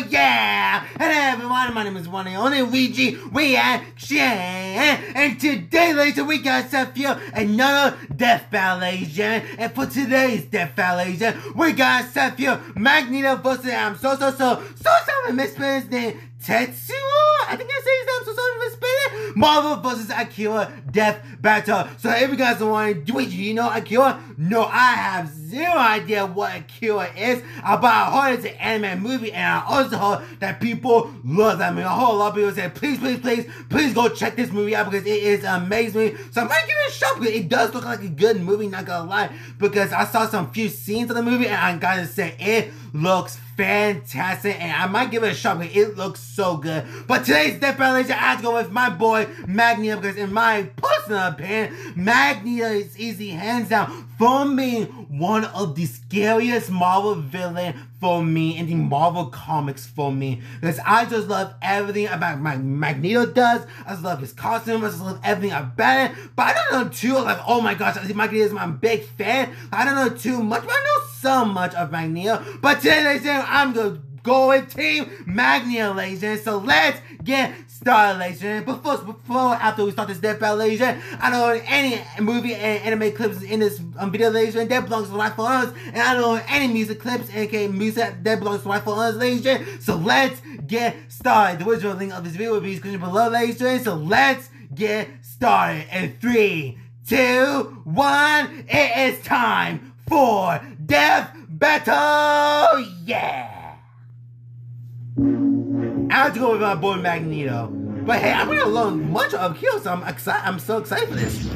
Yeah! And hey everyone, my name is one and only Luigi. We are and today, ladies, we got set for you another death battle, ladies. And for today's death battle, ladies, we got set for you Magneto versus I'm so sorry mispronounced his name, Tetsuo. I think I say his name. I'm so sorry for mispronouncing. Marvel versus AKIRA death battle. So if you guys are wondering, do you know AKIRA? No, I have zero idea what AKIRA is. But I heard it's an anime movie, and I also heard that people love that movie. A whole lot of people say, please go check this movie out because it is amazing. So I might give it a shot because it does look like a good movie, not gonna lie. Because I saw some few scenes of the movie, and I gotta say, it looks fantastic, and I might give it a shot because it looks so good. But today's death battle, I have to go with my boy Magneto because in my personal opinion, Magneto is easy hands down from being one of the scariest Marvel villains for me in the Marvel comics for me. Because I just love everything about Magneto does. I just love his costume. I just love everything about it. But I don't know too, like, oh my gosh, Magneto is my big fan. I don't know too much, but I know so much of Magneto. But today, ladies and gentlemen, I'm going to go with Team Magneto, ladies and gentlemen. So let's get started, ladies and gentlemen. Before, after we start this death battle, ladies and gentlemen, I know any movie and anime clips in this video, ladies and gentlemen, that belongs to Rightful Owners. And I know any music clips, aka music, that belongs to Rightful Owners, ladies and gentlemen. So let's get started. The original link of this video will be in the description below, ladies and gentlemen. So let's get started. In 3, 2, 1, it is time for death battle! Yeah! I have to go with my boy Magneto. But hey, I'm gonna learn much of Hero, so I'm so excited for this.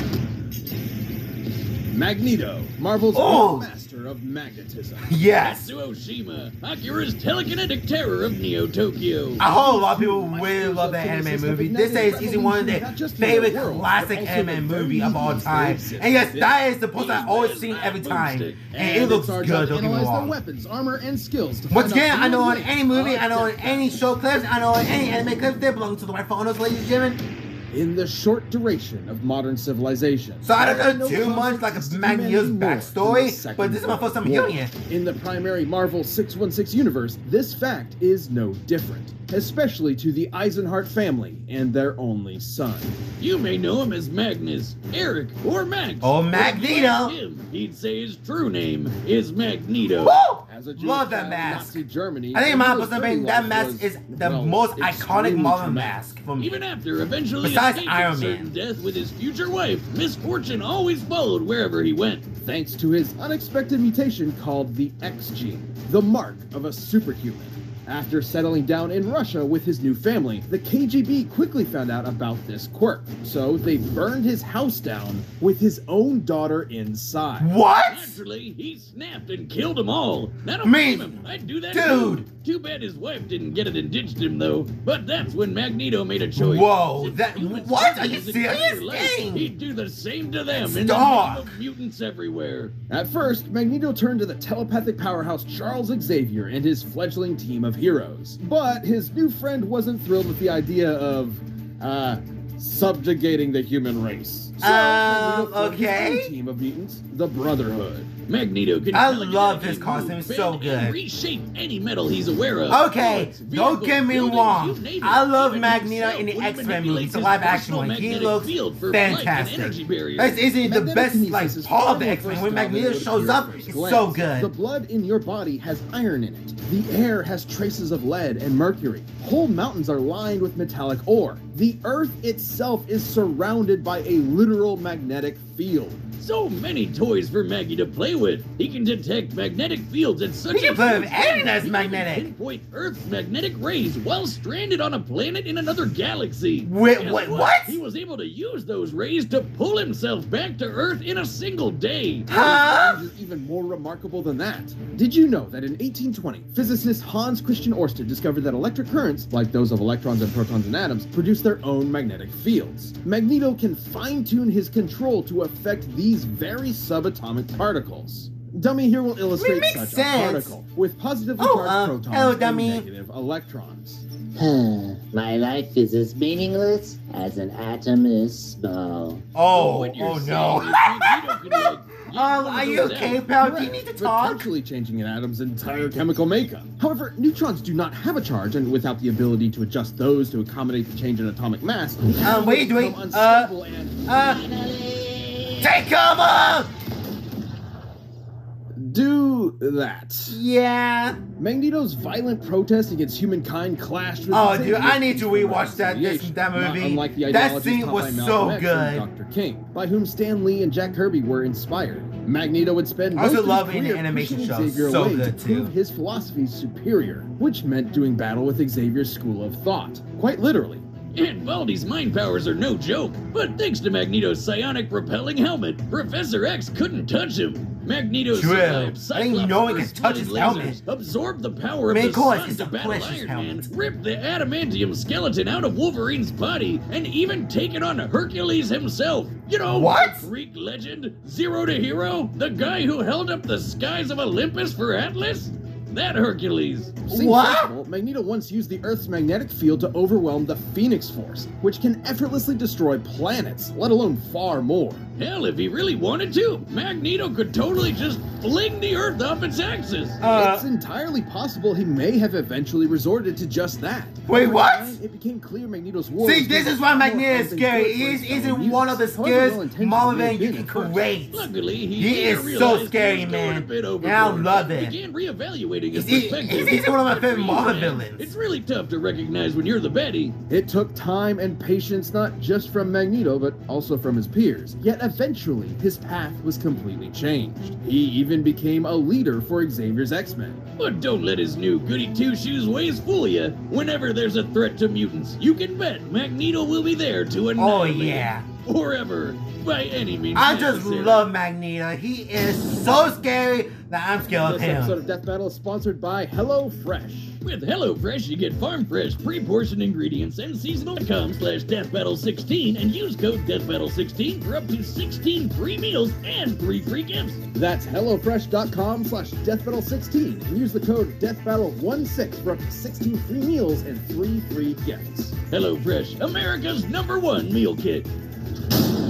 Magneto, Marvel's master of magnetism. Yes! Tetsuo Shima, AKIRA's telekinetic terror of Neo Tokyo. A whole lot of people really love that anime movie. This is easily one of their favorite classic anime movie of all time. And yes, that is the post I always seen every time. And it looks good, don't get me wrong. Weapons, armor, and skills. Once again, I know on any movie, I know on any show clips, I know on any anime clips, they belong to the Rightful Owners, ladies and gentlemen. In the short duration of modern civilization. So I don't know too much like Magneto's backstory, but this is my first time hearing it. In the primary Marvel 616 universe, this fact is no different, especially to the Eisenhart family and their only son. You may know him as Magnus, Eric, or Max. Oh, Magneto! He'd say his true name is Magneto. Woo! As a love that mask. Nazi Germany, I think in my personal opinion, that mask is the most iconic Marvel mask for me. Even after eventually besides escaping Iron certain Man. death with his future wife, misfortune always followed wherever he went. Thanks to his unexpected mutation called the X gene, the mark of a superhuman. After settling down in Russia with his new family, the KGB quickly found out about this quirk, so they burned his house down with his own daughter inside. What? Naturally, he snapped and killed them all. I don't Me, blame him. I'd do that dude. too. Too bad his wife didn't get it and ditched him though. But that's when Magneto made a choice. Whoa, Since that humans what? Are you used entire serious? life, Dang. He'd do the same to them That's in the dark. name of mutants everywhere. At first, Magneto turned to the telepathic powerhouse Charles Xavier and his fledgling team of heroes. But his new friend wasn't thrilled with the idea of, subjugating the human race. So Magneto formed his okay. own team of mutants, the Brotherhood. Magneto can I love his costume, it's so bend good. and reshape any metal he's aware of. Okay, Bullets, don't vehicles, get me buildings, wrong. you name it. I love Even Magneto himself in the would X-Men manipulate movies, the his live action personal one. He magnetic looks field for flight and fantastic. energy barriers. That's easily the best Magnetokinesis like is part of the far more X-Men. When versatile Magneto than it shows would up, appear at it's first so glance. good. The blood in your body has iron in it. The air has traces of lead and mercury. Whole mountains are lined with metallic ore. The Earth itself is surrounded by a literal magnetic field. So many toys for Maggie to play with. He can detect magnetic fields at such He can a play with huge anything range, that's he can magnetic. pinpoint Earth's magnetic rays while stranded on a planet in another galaxy. Wait, Guess what? He was able to use those rays to pull himself back to Earth in a single day. Huh? Is even more remarkable than that. Did you know that in 1820, physicist Hans Christian Ørsted discovered that electric currents, like those of electrons and protons and atoms, produce their own magnetic fields? Magneto can fine-tune his control to affect these very subatomic particles. Dummy here will illustrate Makes such sense. a particle with positively Oh, charged protons hello, and dummy. negative electrons. My life is as meaningless as an atom is small. Oh, What you're oh saying no. is Magneto can, like, Are you okay, pal? Do you need to talk? Potentially changing an atom's entire chemical makeup. However, neutrons do not have a charge, and without the ability to adjust those to accommodate the change in atomic mass, what are you doing? Unstable and Take cover! do that. Yeah. Magneto's violent protest against humankind clashed with Oh, dude, I need to rewatch that movie. Unlike the That ideologies scene taught was by Malcolm so X good. and Dr. King, by whom Stan Lee and Jack Kirby were inspired. Magneto would spend I most also of love his it in the career animation pushing show. Xavier So away good, to too. prove his philosophy superior, which meant doing battle with Xavier's school of thought. Quite literally. And Baldy's mind powers are no joke, but thanks to Magneto's psionic repelling helmet, Professor X couldn't touch him. Magneto's True. survived I didn't know he could touch his helmet. absorbed the power of Man, the of course, sun it's to a battle precious Iron helmet. Man, ripped the adamantium skeleton out of Wolverine's body, and even taken on Hercules himself. You know, What? the Greek legend, Zero to Hero, the guy who held up the skies of Olympus for Atlas? That Hercules. Seems What? possible, Magneto once used the Earth's magnetic field to overwhelm the Phoenix Force, which can effortlessly destroy planets, let alone far more. Hell, if he really wanted to, Magneto could totally just fling the Earth off its axis. It's entirely possible he may have eventually resorted to just that. Wait, Over what? time, it became clear Magneto's war See, was this being is why more Magneto is than scary. good He for his isn't fellow one of the mutants. However scariest well-intentioned Marvel he may villains have you been can at first. create. Luckily, He is so realized he scary, was going man. a bit And I overboard. love it. Began reevaluating his He's perspective. one of my favorite Good for you, Marvel man. villains. It's really tough to recognize when you're the baddie. It took time and patience not just from Magneto, but also from his peers. Yet eventually, his path was completely changed. He even became a leader for Xavier's X-Men. But don't let his new goody two-shoes ways fool you. Whenever there's a threat to mutants, you can bet Magneto will be there to Oh, annihilate yeah. forever, by any means I just necessary. love Magneto. He is so scary that I'm scared of This episode him. of Death Battle is sponsored by HelloFresh. With HelloFresh, you get farm fresh, pre-portioned ingredients and seasonal.com/deathbattle16 and use code deathbattle16 for up to 16 free meals and 3 free gifts. That's HelloFresh.com/deathbattle16 and use the code deathbattle16 for up to 16 free meals and 3 free gifts. HelloFresh, America's #1 meal kit.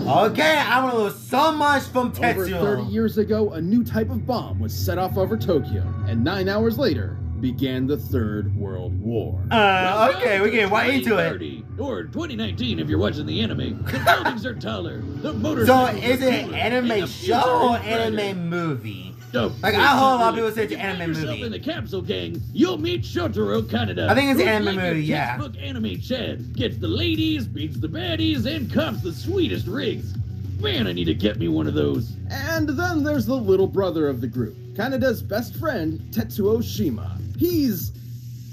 Okay, I want to learn so much from Over 30 Tetsuo. years ago, a new type of bomb was set off over Tokyo, and 9 hours later, began the Third World War. Okay, we're getting right into it. 2030, or 2019 if you're watching the anime. The buildings are taller, the So, motorcycles is are it an cooler, anime and the show future or is brighter. anime movie? Oh, Like, it's I heard a lot of not people really. say it's If an you anime find yourself movie. in the Capsule Gang, you'll meet Shotaro Kaneda. I think it's an who's anime like movie, a yeah. textbook anime Chad. Gets the ladies, beats the baddies, and cops the sweetest rigs. Man, I need to get me one of those. And then there's the little brother of the group, Kaneda's best friend, Tetsuo Shima. He's,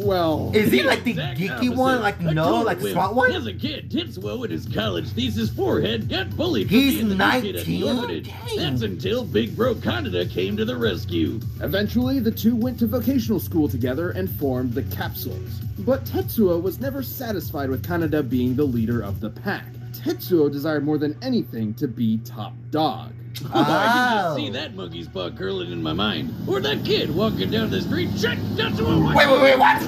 well... Is he like the Exact geeky opposite. one? Like, A no, total like the wimp. smart one? As a kid, Tetsuo in his college thesis forehead got bullied for He's being the new kid at the 19? orphanage. Dang. That's until Big Bro Kaneda came to the rescue. Eventually, the two went to vocational school together and formed the Capsules. But Tetsuo was never satisfied with Kaneda being the leader of the pack. Tetsuo desired more than anything to be top dog. I can just Oh. see that monkey's paw curling in my mind. Or that kid walking down the street. Check Tetsuo! Wait, what?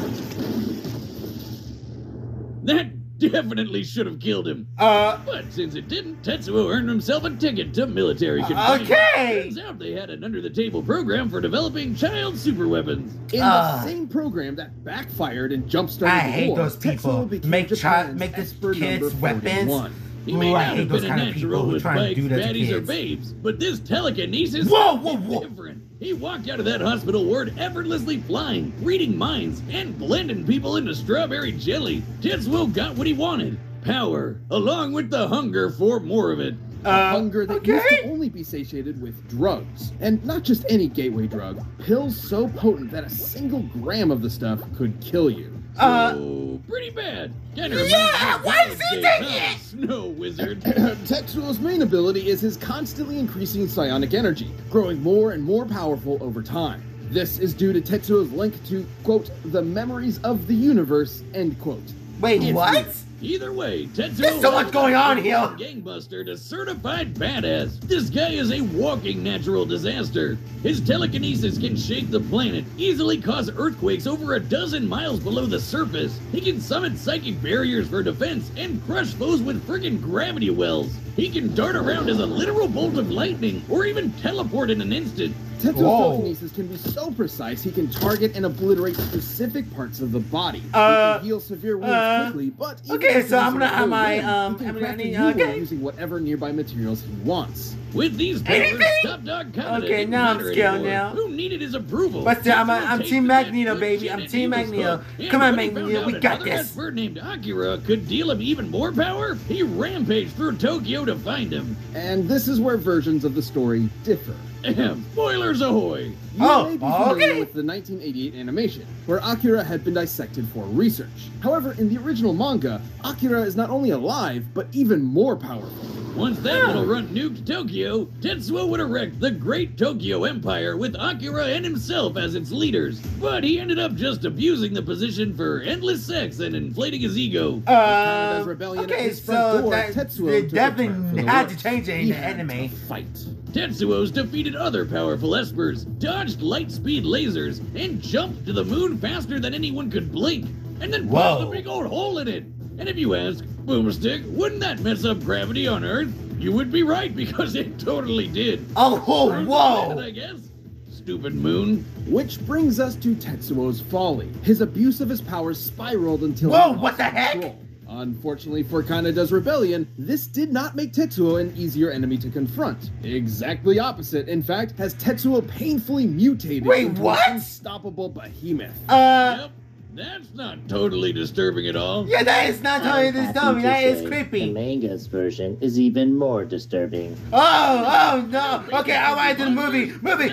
That definitely should have killed him. But since it didn't, Tetsuo earned himself a ticket to military confinement. Okay. Turns out they had an under-the-table program for developing child superweapons. In the same program that backfired and jump-started I the hate war, those people. Tetsuo became Make Japan's this expert kids number weapons. 41. He Ooh, may I not hate have those been a kind of people natural who with try to bikes, do that to baddies, or kids. babes, but this telekinesis Whoa, is whoa, whoa. different. He walked out of that hospital ward effortlessly flying, reading minds, and blending people into strawberry jelly. Tetsuo got what he wanted. Power, along with the hunger for more of it. Hunger that used okay. to only be satiated with drugs. And not just any gateway drug, pills so potent that a single gram of the stuff could kill you. So, pretty bad. Kinda reminds me yeah, of why does he Wednesday, take huh, it? Snow Wizard. Tetsuo's main ability is his constantly increasing psionic energy, growing more and more powerful over time. This is due to Tetsuo's link to, quote, the memories of the universe, end quote. Wait, It's what? weird. Either way, Tetsuo There's so much going on here. Gangbuster to certified badass. This guy is a walking natural disaster. His telekinesis can shake the planet, easily cause earthquakes over a dozen miles below the surface. He can summon psychic barriers for defense and crush foes with friggin' gravity wells. He can dart around as a literal bolt of lightning, or even teleport in an instant. Tetsuo's telekinesis can be so precise he can target and obliterate specific parts of the body. He can heal severe wounds quickly, but even okay, if so he I'm uses gonna, no am wind, he I, can craft a new one using whatever nearby materials he wants. With these powers, Anything? Top Dog Kaneda Okay, didn't now I'm matter scared anymore. now. Who needed his approval? But still, I'm Tetsuo Team tasted Magneto, that baby. good I'm shit Team and he was Magneto. hooked. And Come on, when he Magneto, found we out got another this. expert named AKIRA could deal him even more power, he rampaged through Tokyo to find him. And this is where versions of the story differ. Ahem. Spoilers ahoy! You may be familiar okay. with the 1988 animation, where Akira had been dissected for research. However, in the original manga, Akira is not only alive, but even more powerful. Once that little runt nuked Tokyo, Tetsuo would erect the Great Tokyo Empire with Akira and himself as its leaders. But he ended up just abusing the position for endless sex and inflating his ego. Kaneda's rebellion at okay, his front so door, that Tetsuo they took a turn for definitely the had to worse. change it in He the had anime. to fight. Tetsuo's defeated other powerful espers, dodged light-speed lasers, and jumped to the moon faster than anyone could blink, and then punched a big old hole in it. And if you ask, Boomerstick, wouldn't that mess up gravity on Earth? You would be right, because it totally did. Oh, Planet, I guess. Stupid moon. Which brings us to Tetsuo's folly. His abuse of his powers spiraled until Whoa, he lost what the heck? control. Unfortunately for Kaneda's rebellion, this did not make Tetsuo an easier enemy to confront. Exactly opposite, in fact, as Tetsuo painfully mutated into what? an unstoppable behemoth. Yep. That's not totally disturbing at all. Yeah, that is not totally disturbing. That is The creepy. manga's version is even more disturbing. Oh no. Okay, I want to do the movie.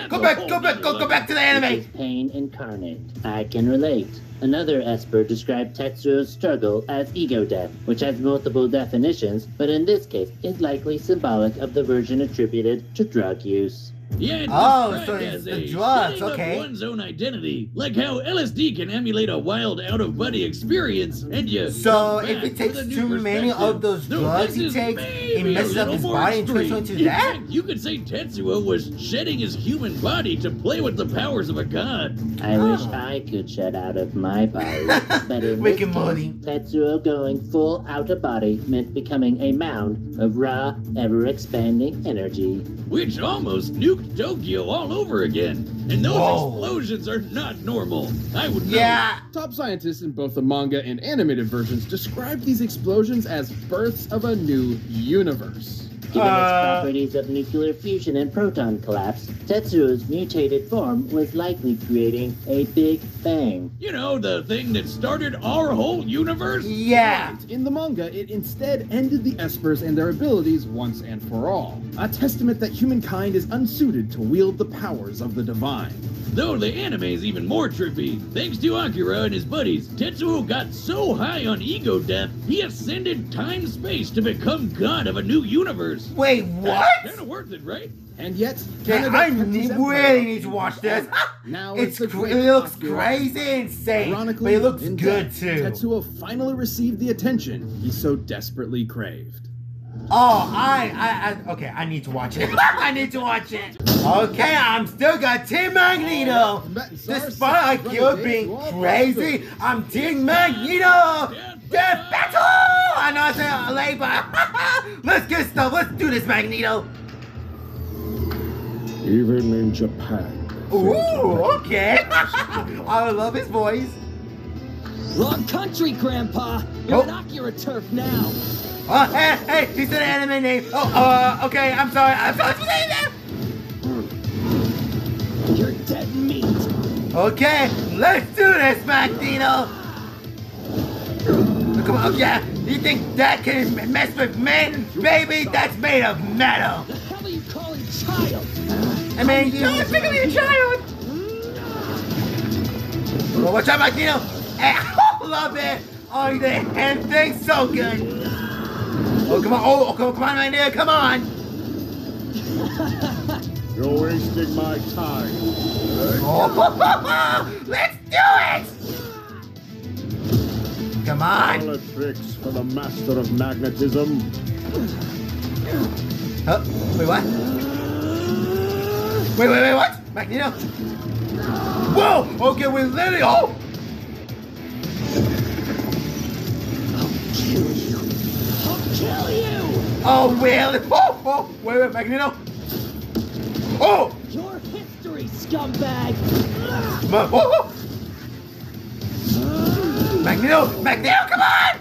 Go back to the This anime. is pain incarnate. I can relate. Another Esper described Tetsuo's struggle as ego death, which has multiple definitions, but in this case is likely symbolic of the version attributed to drug use. Yeah, it's Oh, described so it's as the a drugs, setting okay. of one's own identity, like how LSD can emulate a wild out-of-body experience, and you So come if back it takes with a new too many perspective. of those No, drugs this he is takes, maybe it messes a up little his more body and turns extreme. into In that? fact, you could say Tetsuo was shedding his human body to play with the powers of a god. I wish I could shed out of my body, but in Rick this and Morty. case, Tetsuo going full out of body meant becoming a mound of raw, ever-expanding energy. Which almost nuked Tokyo all over again. And those explosions are not normal. I would know. Yeah. Top scientists in both the manga and animated versions describe these explosions as births of a new universe. Given its properties of nuclear fusion and proton collapse, Tetsuo's mutated form was likely creating a Big Bang. You know, the thing that started our whole universe? Yeah. In the manga, it instead ended the Espers and their abilities once and for all. A testament that humankind is unsuited to wield the powers of the divine. Though the anime is even more trippy. Thanks to Akira and his buddies, Tetsuo got so high on ego death, he ascended time-space to become god of a new universe. Wait, what? Kinda worth it, right? And yet, Yeah, Kaneda I kept his empire really need to watch this. Now It the great looks Akira. crazy insane, but Ironically, it looks in good death, too. Tetsuo finally received the attention he so desperately craved. Oh, okay, I need to watch it. I need to watch it. Okay, I'm still got Team Magneto. Despite Akira being crazy, I'm Team Magneto. Death battle! I know I said late, but let's get stuff. Let's do this, Magneto. Even in Japan. Ooh, okay. I love his voice. Wrong country, Grandpa. You're on Akira turf now. Hey, he said an anime name. Okay, I'm sorry for saying that. You're dead meat. Okay, let's do this, Magneto. Come on, yeah. You think that can mess with men? Baby, that's made of metal. The hell are you calling child? I mean, you're thinking of a child. Well, watch out, Magneto. Hey, I love it. Oh, you did the hand thing so good. Oh, come on. Oh, come on, Magneto. Come on. You're wasting my time. Oh, let's do it. Come on. Politics for the master of magnetism. Oh, wait, what? Wait, what? Magneto? Whoa! Okay, we literally. Oh! I'll kill you! Oh, really? Oh! Wait, Magneto? Oh! Your history, scumbag! Oh! Magneto, come on!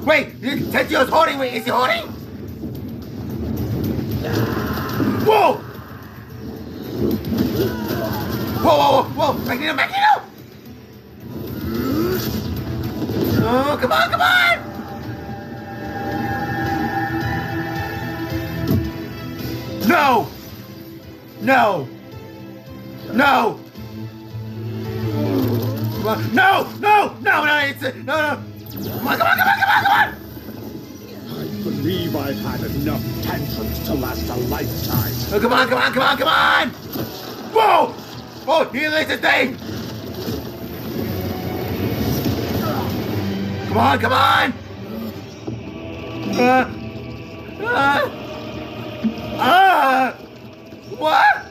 Wait, Tetsuo's holding. Wait, is he holding? Whoa! Whoa! Magneto! Oh, come on! No! No! Come on! I believe I've had enough tantrums to last a lifetime. Oh, come on! Whoa! Oh, he released his thing! Come on! What?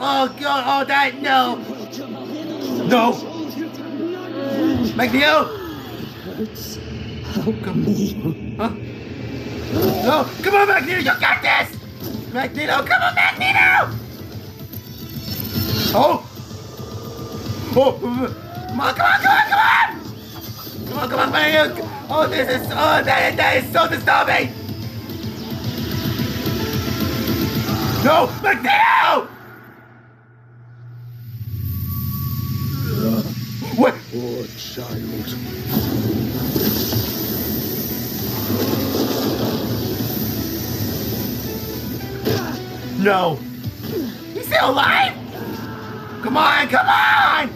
Oh God! Oh, that no! No! Magneto! Help me. Huh? No! Come on, Magneto! You got this! Magneto! Come on, Magneto! Oh! Come on, Magneto! Oh, this is that is so disturbing! No, Magneto! What? Poor child. No. He's still alive? Come on!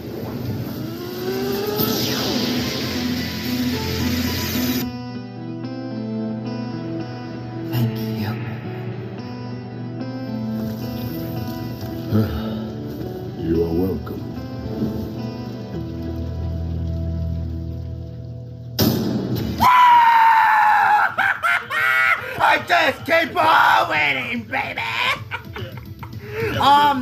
Thank you. You are welcome. I just keep on winning, baby!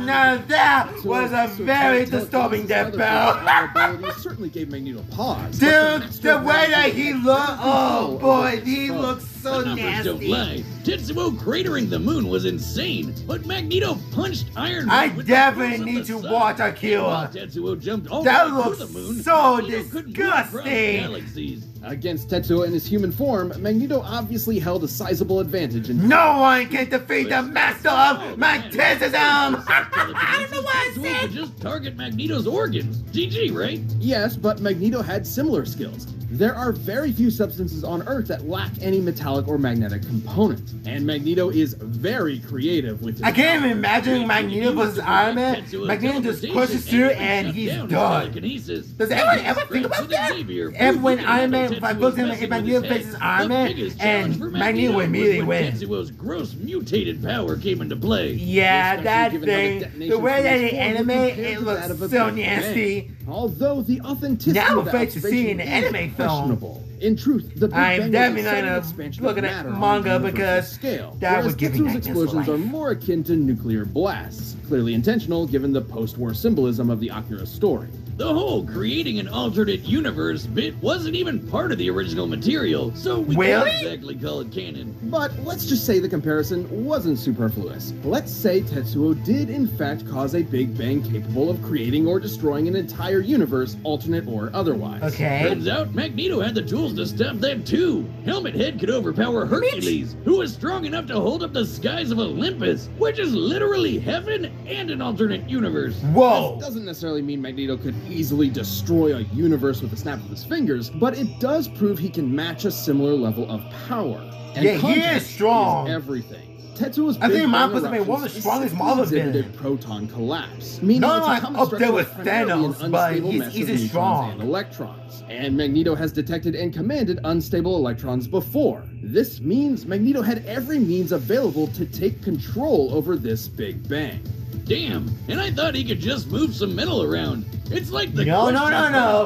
No, that was a very disturbing death battle. Certainly gave Magneto pause. Dude, the way that he looked, oh boy, he looks so The numbers don't nasty. lie. Tetsuo cratering the moon was insane, but Magneto punched Iron Man I with definitely the force of need the to sun. watch While AKIRA. Tetsuo jumped all That the way looks to the moon, so Magneto couldn't move across disgusting. galaxies. Against Tetsuo in his human form, Magneto obviously held a sizable advantage in No one can defeat the master of magnetism. I don't know why I Tetsuo said. could just target Magneto's organs. GG, right? Yes, but Magneto had similar skills. There are very few substances on Earth that lack any metallic or magnetic component, and Magneto is very creative with his I can't even powers. imagine Magneto versus Iron Man. Magneto just pushes through and he's done. Does anyone ever think about that? And when Iron Man, if I put him in Magneto faces Iron Man, and Magneto would immediately win. Tetsuo's gross mutated power came into play. Yeah, that Especially given how the thing, detonation the way from that his they form would animate, compare it to that looks of a so Big Bang. nasty. Although the authenticity Now I'm of the afraid to see an observation anime is film. questionable. In truth, the Big I'm Bang definitely was a not sudden gonna expansion look of at matter on manga a universal because scale, that whereas would give me Tetsuo's nightmares for explosions are life. more akin to nuclear blasts, clearly intentional given the post-war symbolism of the AKIRA story. The whole creating an alternate universe bit wasn't even part of the original material, so we Really? can't exactly call it canon. But let's just say the comparison wasn't superfluous. Let's say Tetsuo did in fact cause a Big Bang capable of creating or destroying an entire universe, alternate or otherwise. Okay. Turns out Magneto had the tools to stop that too. Helmet Head could overpower Hercules, who was strong enough to hold up the skies of Olympus, which is literally heaven and an alternate universe. Whoa. This doesn't necessarily mean Magneto could easily destroy a universe with a snap of his fingers, but it does prove he can match a similar level of power. And Yeah, he is context strong. Everything. Tetsuo's I think Big Mom Bang must have been one of the eruptions strongest Marvel specifically villains. exhibited proton collapse, meaning Not it's a like common up there structure with primarily an Thanos, but unstable he's mess of easy neutrons strong. and electrons. And Magneto has detected and commanded unstable electrons before. This means Magneto had every means available to take control over this Big Bang. Damn, and I thought he could just move some metal around. It's like the No.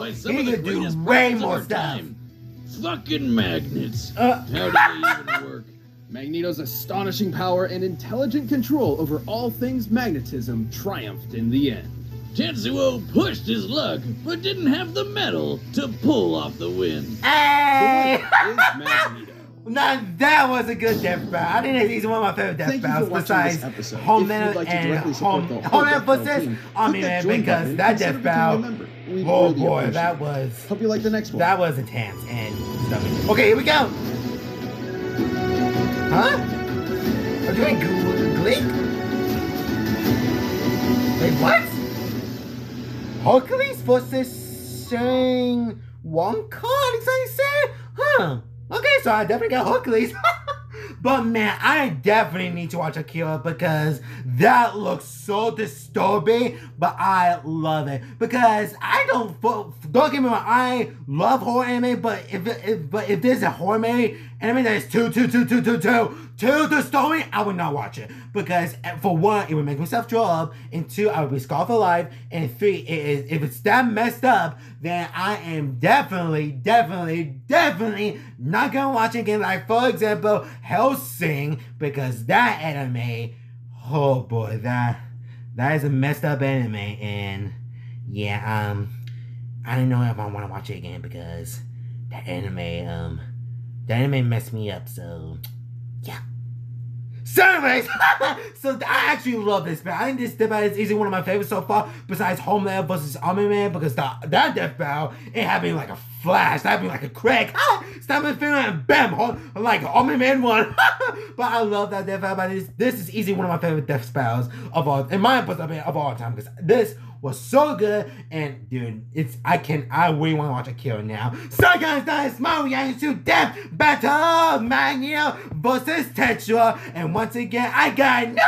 by some He of the could do greatest way minds of more our stuff. time. Fucking magnets. How do they even work? Magneto's astonishing power and intelligent control over all things magnetism triumphed in the end. Tetsuo pushed his luck, but didn't have the metal to pull off the win. Hey! The winner is Magneto. Now that was a good death battle. I think he's one of my favorite death Thank you for battles watching besides this episode. If Homeland you'd like to and directly support the whole Homeland Death Battle versus team, Omni click that Man, join because button that and consider death becoming a battle. member. We'd Oh really boy, appreciate that it. was. Hope you like the next one. That was intense and stuff. Okay, here we go. Huh? Are you doing Gleek? Wait, what? Hercules versus Shang Wonka? Is that what you said? Huh. Okay, so I definitely got Hercules. But man, I definitely need to watch AKIRA because that looks so disturbing, but I love it. Because I don't get me wrong, I love horror anime, but if there's a horror anime that is too disturbing, I would not watch it. Because for one, it would make myself throw up, and two, I would be scarred for life, and three, if it's that messed up, then I am definitely not gonna watch it again. Like, for example, Hellsing, because that anime, oh boy, that is a messed up anime, and yeah, I don't know if I want to watch it again because that anime messed me up, so yeah. So anyways, so I actually love this battle. I think this death battle is easily one of my favorites so far, besides Homeland versus Omni Man, because that death battle, it happened like a flash, that happened like a crack. Stop my finger and bam, like Omni Man won. But I love that death battle. This is easily one of my favorite death battles of all, in my opinion, of all time, because this was so good, and dude, I really want to watch AKIRA now. So guys, that is my reaction to Death Battle Magneto versus Tetsuo, and once again, I got no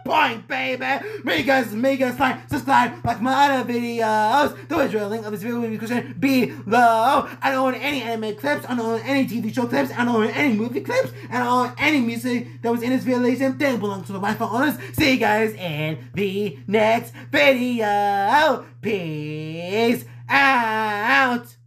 point, baby. Make us like, subscribe, like my other videos. There is a link of this video in the description below. I don't own any anime clips, I don't own any TV show clips, I don't own any movie clips, and I don't own any music that was in this video, ladies and they belong to the rightful owners. See you guys in the next video. Peace out.